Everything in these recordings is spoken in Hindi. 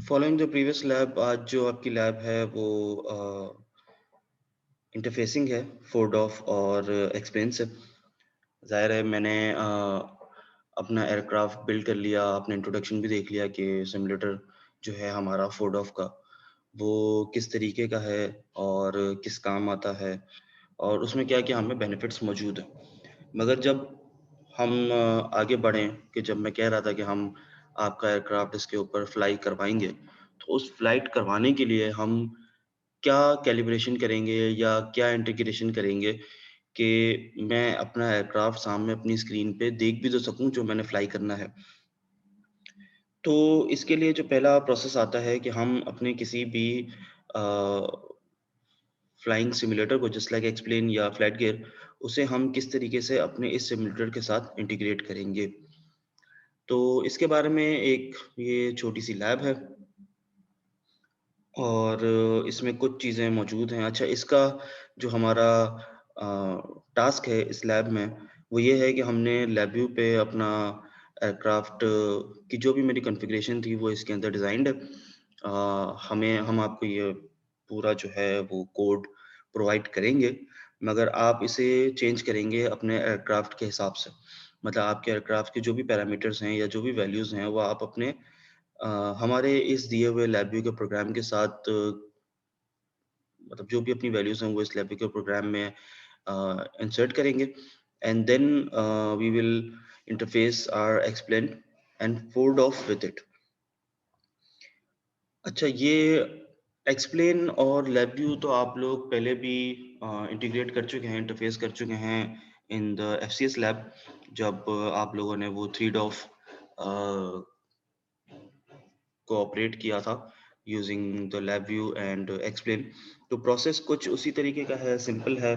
फॉलोइंग द प्रीवियस लैब, आज जो आपकी लैब है वो इंटरफेसिंग है, फोरडॉफ और एक्सपेंस से। ज़ाहिर है मैंने अपना एयरक्राफ्ट बिल्ड कर लिया, आपने इंट्रोडक्शन भी देख लिया कि सिमुलेटर जो है हमारा फोरडॉफ का, वो किस तरीके का है और किस काम आता है और उसमें क्या-क्या हमें बेनिफिट्स मौजूद हैं। मगर जब हम आगे बढ़ें कि जब मैं कह रहा था कि हम आपका एयरक्राफ्ट इसके ऊपर फ्लाई करवाएँगे, तो उस फ्लाइट करवाने के लिए हम क्या कैलिब्रेशन करेंगे या क्या इंटीग्रेशन करेंगे कि मैं अपना एयरक्राफ्ट सामने अपनी स्क्रीन पे देख भी तो सकूँ जो मैंने फ्लाई करना है। तो इसके लिए जो पहला प्रोसेस आता है कि हम अपने किसी भी अ, फ्लाइंग सिम्युलेटर को जस्ट लाइक एक्सप्लेन या फ्लाइट गियर, उसे हम किस तरीके से अपने इस सिम्युलेटर के साथ इंटीग्रेट करेंगे। तो इसके बारे में एक ये छोटी-सी लैब है और इसमें कुछ चीज़ें मौजूद हैं। अच्छा, इसका जो हमारा टास्क है इस लैब में, वो ये है कि हमने लैब व्यू पे अपना एयरक्राफ्ट की जो भी मेरी कॉन्फ़िगरेशन थी वो इसके अंदर डिज़ाइन्ड है। हम आपको ये पूरा जो है वो कोड प्रोवाइड करेंगे, मगर आप इसे चेंज करेंगे अपने एयरक्राफ्ट के हिसाब से। मतलब आपके एयरक्राफ्ट के जो भी पैरामीटर्स हैं या जो भी वैल्यूज़ हैं, वो आप अपने अ, हमारे इस दिए हुए LabVIEW के प्रोग्राम के साथ मतलब जो भी अपनी वैल्यूज़ हैं वो इस LabVIEW के प्रोग्राम में इंसर्ट करेंगे and then we will interface our explain and fold of with it. अच्छा, ये एक्सप्लेन और LabVIEW तो आप लोग पहले भी इंटीग्रेट कर चुके हैं, इंटरफेस कर चुके हैं इन द FCS लैब, जब आप लोगों ने वो 3DOF को ऑपरेट किया था using the lab view and explain. तो प्रोसेस कुछ उसी तरीके का है, सिंपल है।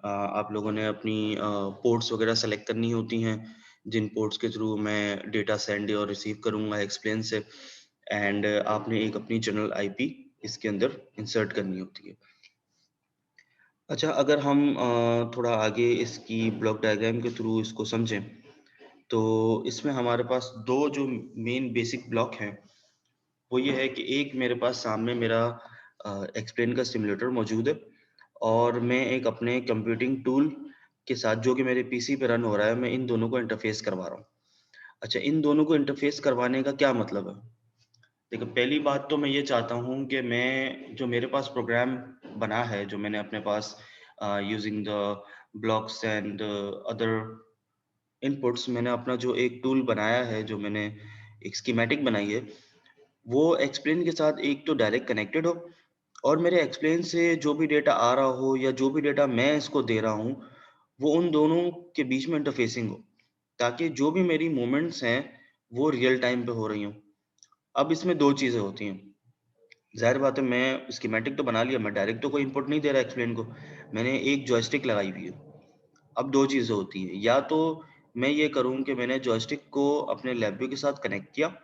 आप लोगों ने अपनी पोर्ट्स वगैरह सेलेक्ट करनी होती हैं, जिन पोर्ट्स के थ्रू मैं डेटा सेंड और रिसीव करूँगा एक्सप्लेन से, एंड आपने एक अपनी जनरल आईपी इसके अंदर इंसर्ट करनी होती है। अच्छा, अगर हम थोड़ा आगे इसकी ब्लॉक डायग्राम के थ्रू इसको समझें, तो इसमें हमारे पास 2 जो मेन बेसिक ब्लॉक हैं, वो ये है कि एक मेरे पास सामने मेरा एक्सप्लेन का सिमुलेटर मौजूद है और मैं एक अपने कंप्यूटिंग टूल के साथ जो कि मेरे पीसी पे रन हो रहा है, मैं इन दोनों को इंटरफेस करवा रहा हूँ। अच्छा, इन दोनों को इंटरफेस करवाने का क्या मतलब है? देखो, पहली बात तो मैं ये चाहता हूँ कि मैं जो मेरे पास प्रोग्राम बना है, जो मैंने अपने पास using the blocks and other inputs, मैंने अपना जो एक टूल बनाया है, जो मैंने एक स्कीमेटिक बनाई है, वो एक्सप्लेन के साथ एक तो डायरेक्ट कनेक्टेड हो और मेरे एक्सप्लेन से जो भी डेटा आ रहा हो या जो भी डेटा मैं इसको दे रहा हूँ, वो उन दोनों के बीच में इंटरफेसिंग हो, ताकि जो भी मेरी मूवमेंट्स हैं, वो रियल टाइम पे हो रही हों। अब इसमें 2 चीज़ें होती हैं। ज़ाहिर बात है, मैं स्कीमेटिक तो बना लिया, मैं डायरेक्ट तो कोई इनपुट नहीं दे रहा एक्सप्लेन को। मैंने एक जॉयस्टिक लगाई हुई है। अब 2 चीज़ें होती हैं, या तो मैं ये करूँ कि मैंने जॉयस्टिक को अपने लैब के साथ कनेक्ट किया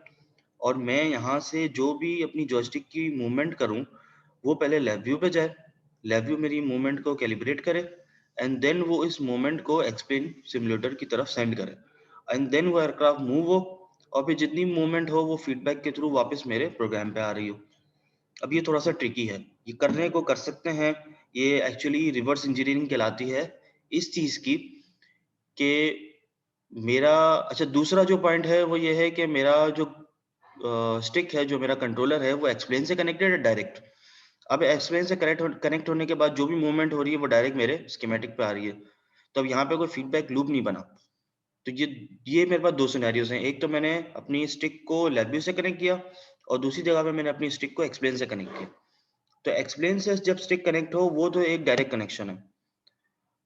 और मैं यहाँ से जो भी अपनी जॉयस्टिक की मूवमेंट करूँ, वो पहले लैब व्यू पे जाए, लैब व्यू मेरी मूवमेंट को कैलिब्रेट करे एंड देन वो इस मूवमेंट को एक्सप्लेन सिमुलेटर की तरफ सेंड करे एंड देन वो एयरक्राफ्ट मूव हो और फिर जितनी मूवमेंट हो वो फीडबैक के थ्रू वापस मेरे प्रोग्राम पे आ रही हो। अब ये थोड़ा-सा ट्रिकी है, ये करने को कर सकते हैं, ये एक्चुअली रिवर्स इंजीनियरिंग कहलाती है इस चीज़ की कि मेरा अच्छा, दूसरा जो पॉइंट है वो ये है कि मेरा जो स्टिक है, जो मेरा कंट्रोलर है, वो एक्सप्लेन से कनेक्टेड है डायरेक्ट। अब एक्सप्लेन से कनेक्ट होने के बाद जो भी मूवमेंट हो रही है, वो डायरेक्ट मेरे स्कीमेटिक पे आ रही है। तो अब यहाँ पे कोई फीडबैक लूप नहीं बना। तो ये मेरे पास 2 सिनेरियोज़ हैं। एक तो मैंने अपनी स्टिक को LabVIEW से कनेक्ट किया और दूसरी जगह पे मैंने अपनी स्टिक को एक्सप्लेन से कनेक्ट किया। तो एक्सप्लेन से जब स्टिक कनेक्ट हो, वो तो एक डायरेक्ट कनेक्शन है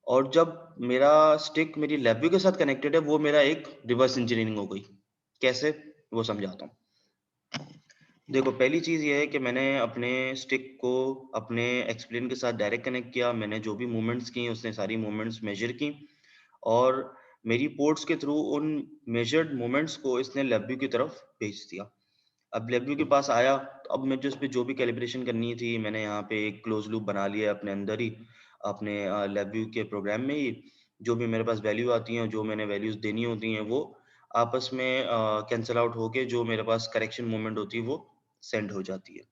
और जब मेरा स्टिक मेरी LabVIEW के साथ कनेक्टेड है, वो मेरा एक रिवर्स इंजीनियरिंग हो गई। कैसे? वो समझाता हूँ। देखो, पहली चीज़ ये है कि मैंने अपने स्टिक को अपने एक्सप्लेन के साथ डायरेक्ट कनेक्ट किया। मैंने जो भी मूवमेंट्स की, उसने सारी मूवमेंट्स मेज़र की और मेरी पोर्ट्स के थ्रू उन मेजर्ड मूवमेंट्स को इसने LabVIEW की तरफ भेज दिया। अब LabVIEW के पास आया, तो अब मुझे उसपे जो भी कैलिब्रेशन करनी थी, मैंने यहाँ पे एक क्लोज़ लूप बना लिया है अपने अंदर ही, अपने LabVIEW के प्रोग्राम में ही। जो भी मेरे पास वैल्यू आती हैं, जो मैंने वैल्यूज़ देनी होती हैं, वो आपस में कैंसल आउट होके जो मेरे पास करेक्शन मूवमेंट होती है, वो सेंड हो जाती है।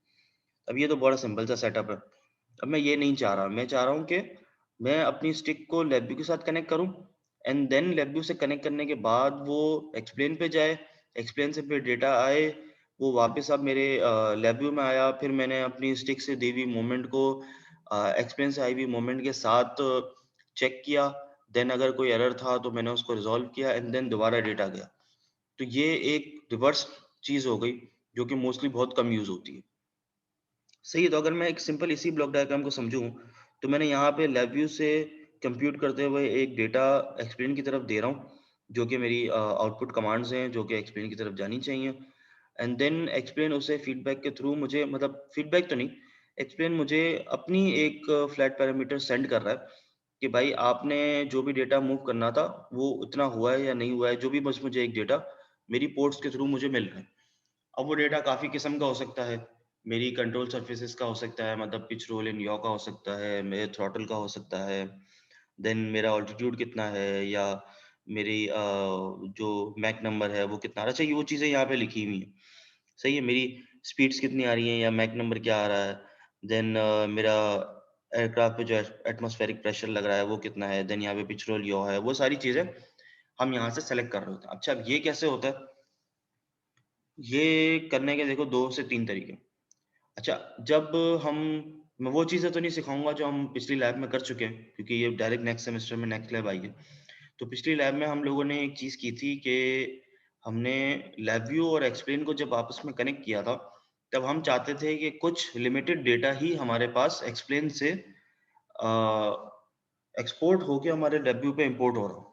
अब ये तो बड़ा सिंपल सा सेटअप है। अब मैं ये नहीं चाह रहा, मैं चाह रहा हूँ कि मैं अपनी स्टिक को LabVIEW के साथ कनेक्ट करूँ एंड देन LabVIEW से कनेक्ट करने के बाद वो एक्सप्लेन पे जाए, एक्सप्लेन से फिर डेटा आए, वो वापस अब मेरे LabVIEW में आया, फिर मैंने अपनी स्टिक से दी हुई मूवमेंट को एक्सप्लेन से आई हुई मूवमेंट के साथ चेक किया, देन अगर कोई एरर था तो मैंने उसको रिज़ॉल्व किया एंड देन दोबारा डेटा गया। तो ये एक रिवर्स चीज़ हो गई, जो कि मोस्टली बहुत कम यूज़ होती है। सही है, तो अगर मैं एक सिंपल इसी ब्लॉक डायग्राम को समझूँ, तो मैंने यहाँ पे LabVIEW से कंप्यूट करते हुए एक डेटा एक्सप्लेन की तरफ दे रहा हूँ, जो कि मेरी आउटपुट कमांड्स हैं, जो कि एक्सप्लेन की तरफ जानी चाहिए। एंड देन एक्सप्लेन उसे फीडबैक के थ्रू मुझे, मतलब फीडबैक तो नहीं, एक्सप्लेन मुझे अपनी एक फ्लैट पैरामीटर सेंड कर रहा है कि भाई आपने जो भी डेटा मूव करना था, वो उतना हुआ है या नहीं हुआ है, जो भी बस मुझे एक डेटा मेरी पोर्ट्स के थ्रू मुझे मिल रहा है। अब वो डेटा काफ़ी किस्म का हो सकता है। मेरी कंट्रोल सर्फेसेस का हो सकता है, मतलब पिच, रोल एंड याव का हो सकता है, मेरे थ्रॉटल का हो सकता है, देन मेरा ऑल्टीट्यूड कितना है, या मेरी जो मैक नंबर है वो कितना आ रहा है। अच्छा, ये वो चीज़ें यहाँ पे लिखी हुई हैं। सही है, मेरी स्पीड्स कितनी आ रही हैं या मैक नंबर क्या आ रहा है। देन मेरा एयरक्राफ्ट पे जो एटमॉस्फेरिक प्रेशर लग रहा है वो कितना है, देन यहाँ पे पिच, रोल, याव है, वो सारी चीज़ें हम यहाँ से सेलेक्ट कर रहे होते हैं। अच्छा, अब ये कैसे होता है? ये करने के देखो 2 से 3 तरीके। अच्छा, जब हम, मैं वो चीज़ें तो नहीं सिखाऊँगा जो हम पिछली लैब में कर चुके हैं, क्योंकि ये डायरेक्ट नेक्स्ट सेमेस्टर में नेक्स्ट लैब आई है। तो पिछली लैब में हम लोगों ने एक चीज़ की थी कि हमने LabVIEW और एक्सप्लेन को जब आपस में कनेक्ट किया था, तब हम चाहते थे कि कुछ लिमिटेड डेटा ही हमारे पास एक्सप्लेन से एक्सपोर्ट होके हमारे LabVIEW पे इम्पोर्ट हो रहा हो।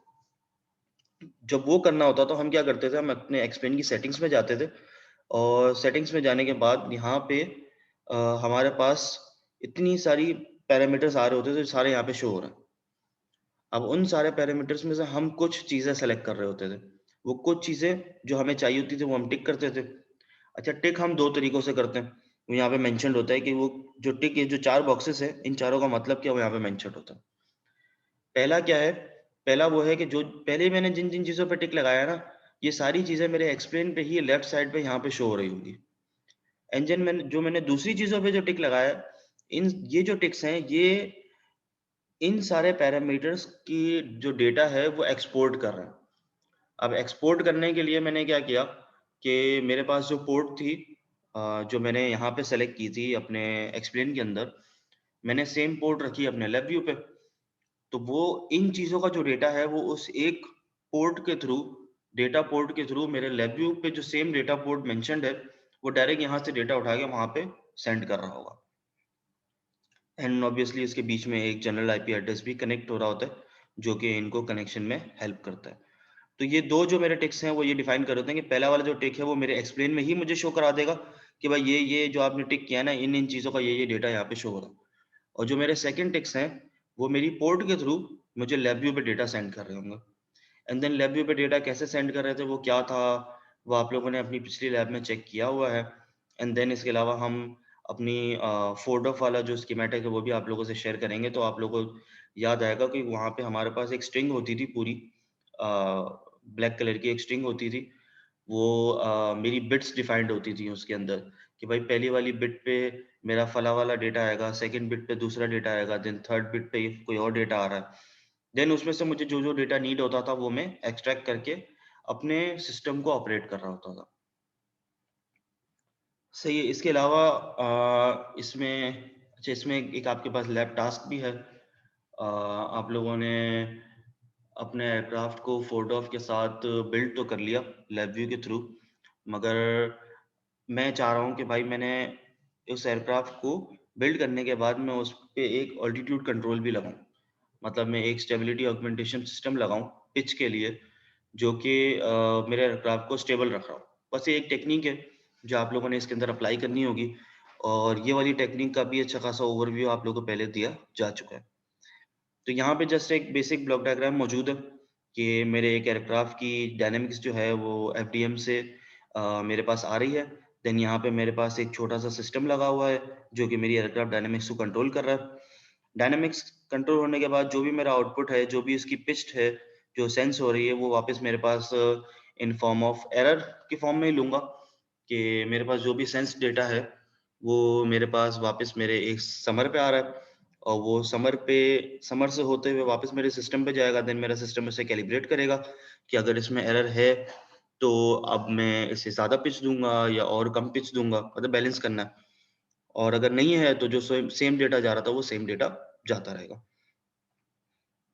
जब वो करना होता तो हम क्या करते थे, हम अपने एक्सप्लेन की सेटिंग्स में जाते थे और सेटिंग्स में जाने के बाद यहाँ पे हमारे पास इतनी सारी पैरामीटर्स आ रहे होते थे, जो सारे यहाँ पे शो हो रहे हैं। अब उन सारे पैरामीटर्स में से हम कुछ चीज़ें सेलेक्ट कर रहे होते थे। वो कुछ चीज़ें जो हमें चाहिए होती थी, वो हम टिक करते थे। अच्छा, टिक हम 2 तरीकों से करते हैं। वो यहाँ पे मेंशन्ड होता है कि वो जो टिक, ये जो 4 बॉक्सेस हैं, इन चारों का मतलब क्या है, वो यहाँ पे मेंशन्ड होता है। पहला क्या है? पहला वो है कि जो पहले मैंने जिन-जिन चीज़ों पे टिक लगाया ना, ये सारी चीज़ें मेरे एक्सप्लेन पे ही लेफ्ट साइड पे यहाँ पे शो हो रही होंगी। एंड देन मैंने दूसरी चीज़ों पे जो टिक लगाया है, इन ये जो टिक्स हैं, ये इन सारे पैरामीटर्स की जो डेटा है वो एक्सपोर्ट कर रहे हैं। अब एक्सपोर्ट करने के लिए मैंने क्या किया कि मेरे पास जो पोर्ट थी, जो मैंने यहाँ पे सेलेक्ट की थी अपने एक्सप्लेन के अंदर, मैंने सेम पोर्ट रखी अपने LabVIEW पे। तो वो इन चीज़ों का जो डेटा है, वो उस एक पोर्ट के थ्रू, डेटा पोर्ट के थ्रू मेरे LabVIEW पे जो सेम डेटा पोर्ट मेंशन्ड है, वो डायरेक्ट यहाँ से डेटा उठा के वहाँ पे सेंड कर रहा होगा। एंड ऑब्वियसली इसके बीच में एक जनरल आईपी एड्रेस भी कनेक्ट हो रहा होता है, जो कि इनको कनेक्शन में हेल्प करता है। तो ये 2 जो मेरे टिक्स हैं, वो ये डिफाइन कर होते हैं कि पहला वाला जो टिक है, वो मेरे एक्सप्लेन में ही मुझे शो करा देगा कि भाई ये जो आपने टिक किया है ना, इन चीज़ों का ये डेटा यहाँ पे शो हो रहा है। और जो मेरे सेकंड टिक्स हैं, वो मेरी पोर्ट के थ्रू मुझे LabVIEW पे डेटा सेंड कर रहे होंगे। एंड देन LabVIEW पे डेटा कैसे सेंड कर रहे थे, वो क्या था, वो आप लोगों ने अपनी पिछली लैब में चेक किया हुआ है। एंड देन इसके अलावा हम अपनी फोल्डर वाला जो स्कीमेटिक है, वो भी आप लोगों से शेयर करेंगे, तो आप लोगों को याद आएगा कि वहाँ पे हमारे पास एक स्ट्रिंग होती थी पूरी, ब्लैक कलर की एक स्ट्रिंग होती थी। वो मेरी बिट्स डिफाइंड होती थी उसके अंदर, कि भाई पहली वाली बिट पे मेरा फला वाला डेटा आएगा, सेकंड बिट पे दूसरा डेटा आएगा, देन थर्ड बिट पे कोई और डेटा आ रहा है। देन उसमें से मुझे जो डेटा नीड होता था, वो मैं एक्सट्रैक्ट करके अपने सिस्टम को ऑपरेट कर रहा होता था। सही है, इसके अलावा इसमें, अच्छा, इसमें एक आपके पास लैब टास्क भी है। आप लोगों ने अपने एयरक्राफ्ट को फोटोऑफ के साथ बिल्ड तो कर लिया LabVIEW के थ्रू, मगर मैं चाह रहा हूँ कि भाई मैंने उस एयरक्राफ्ट को बिल्ड करने के बाद मैं उस पे एक ऑल्टीट्यूड कंट्रोल भी लगाऊं, मतलब मैं एक स्टेबिलिटी ऑगमेंटेशन सिस्टम लगाऊं पिच के लिए, जो कि मेरे एयरक्राफ्ट को स्टेबल रख रहा हो। बस ये एक टेक्निक है जो आप लोगों ने इसके अंदर अप्लाई करनी होगी, और ये वाली टेक्निक का भी अच्छा खासा ओवरव्यू आप लोगों को पहले दिया जा चुका है। तो यहाँ पे जस्ट एक बेसिक ब्लॉक डायग्राम मौजूद है कि मेरे एक एयरक्राफ्ट की डायनेमिक्स जो है वो एफडीएम से मेरे पास आ रही है। देन यहाँ पे मेरे पास एक छोटा सा सिस्टम लगा हुआ है जो कि मेरी एयरक्राफ्ट डायनेमिक्स को कंट्रोल कर रहा है। डायनेमिक्स कंट्रोल होने के बाद जो भी मेरा आउटपुट है, जो भी इसकी पिच है, जो सेंस हो रही है, वो वापस मेरे पास इन फॉर्म ऑफ एरर की फॉर्म में ही लूंगा। कि मेरे पास जो भी सेंस डेटा है, वो मेरे पास वापस मेरे एक समर पे आ रहा है और वो समर से होते हुए वापस मेरे सिस्टम पे जाएगा। देन मेरा सिस्टम उसे कैलिब्रेट करेगा कि अगर इसमें एरर है, तो अब मैं इसे ज़्यादा पिच दूँगा या और कम पिच दूँगा, मतलब बैलेंस करना है। और अगर नहीं है, तो जो सेम डेटा जा रहा था, वो सेम डेटा जाता रहेगा।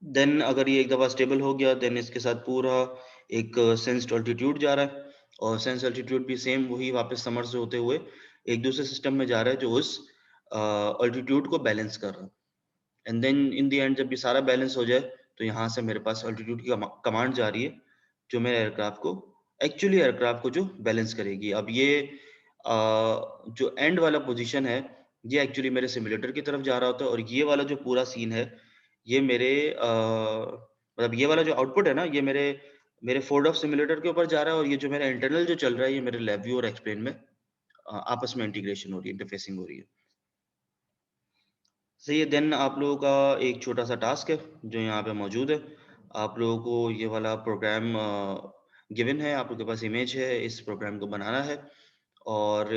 देन अगर ये एक दफ़ा स्टेबल हो गया, देन इसके साथ पूरा एक सेंस्ड अल्टीट्यूड जा रहा है और सेंस अल्टीट्यूड भी सेम वही वापस समर से होते हुए एक दूसरे सिस्टम में जा रहा है जो उस अल्टीट्यूड को बैलेंस कर रहा है। And then in the end जब ये सारा बैलेंस हो जाए, तो यहाँ से मेरे पास अल्टीट्यूड की कमांड जा रही है, जो मेरे एयरक्राफ्ट को जो बैलेंस करेगी। अब ये जो एंड वाला पोजीशन है, ये एक्चुअली मेरे सिम्युलेटर की तरफ जा रहा होता है और ये वाला जो पूरा सीन है, ये मेरे मतलब ये वाला जो आउटपुट है ना, ये मेरे मेरे फोर्ड ऑफ सिम्युलेटर के ऊपर जा रहा है और ये जो मेरा इंटरनल जो चल रहा है, ये मेरे LabVIEW और एक्सप्लेन में आपस में इंटीग्रेशन हो रही है, इंटरफेसिंग हो रही है। सही है, देन आप लोगों का एक छोटा-सा टास्क है, जो यहाँ पे मौजूद है। आप लोगों को ये वाला प्रोग्राम गिवन है, आप लोगों के पास इमेज है, इस प्रोग्राम को बनाना है और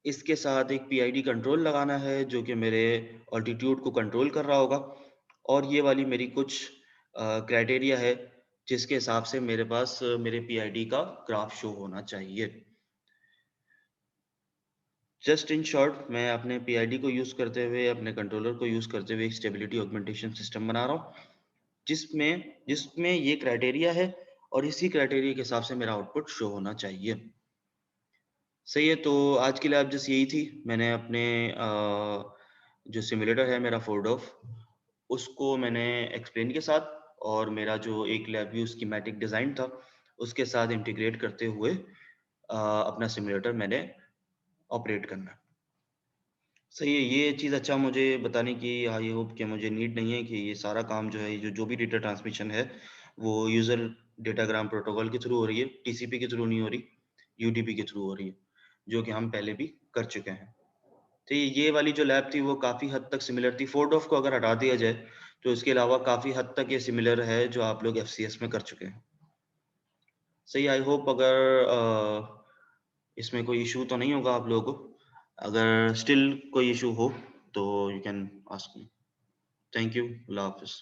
इसके साथ एक पीआईडी कंट्रोल लगाना है, जो कि मेरे ऑल्टीट्यूड को कंट्रोल कर रहा होगा और ये वाली मेरी कुछ क्राइटेरिया है, जिसके हिसाब से मेरे पास मेरे पीआईडी का ग्राफ शो होना चाहिए। जस्ट इन शॉर्ट, मैं अपने पीआईडी को यूज़ करते हुए, अपने कंट्रोलर को यूज़ करते हुए एक स्टेबिलिटी ऑगमेंटेशन सिस्टम बना रहा हूँ, जिसमें जिसमें ये क्राइटेरिया है और इसी क्राइटेरिया के हिसाब से मेरा आउटपुट शो होना चाहिए। सही है, तो आज के लिए आप जस्ट यही थी। मैंने अपने जो सिम्युलेटर है मेरा फोर्डोफ, उसको मैंने एक्सप्लेन के साथ और मेरा जो एक LabVIEW स्कीमेटिक डिज़ाइन था, उसके साथ इंटीग्रेट करते हुए अपना सिम्युलेटर मैंने ऑपरेट करना है। सही है, ये चीज़ अच्छा मुझे बताने की आई होप कि मुझे नीड नहीं है कि ये सारा काम जो है, ये जो भी डेटा ट्रांसमिशन है, वो यूज़र डेटाग्राम प्रोटोकॉल के थ्रू हो रही है, टीसीपी के थ्रू नहीं हो रही, यूडीपी के थ्रू हो रही है, जो कि हम पहले भी कर चुके हैं। तो ये वाली जो लैब थी, वो काफ़ी हद तक सिमिलर थी। फोर्डॉफ को अगर हटा दिया जाए, तो इसके अलावा काफ़ी हद तक ये सिमिलर है, जो आप लोग एफसीएस में कर चुके हैं। सही, आई होप अगर इसमें कोई इश्यू तो नहीं होगा आप लोगों को। अगर स्टिल कोई इश्यू हो, तो you can ask me. Thank you. अल्लाह हाफ़िज़।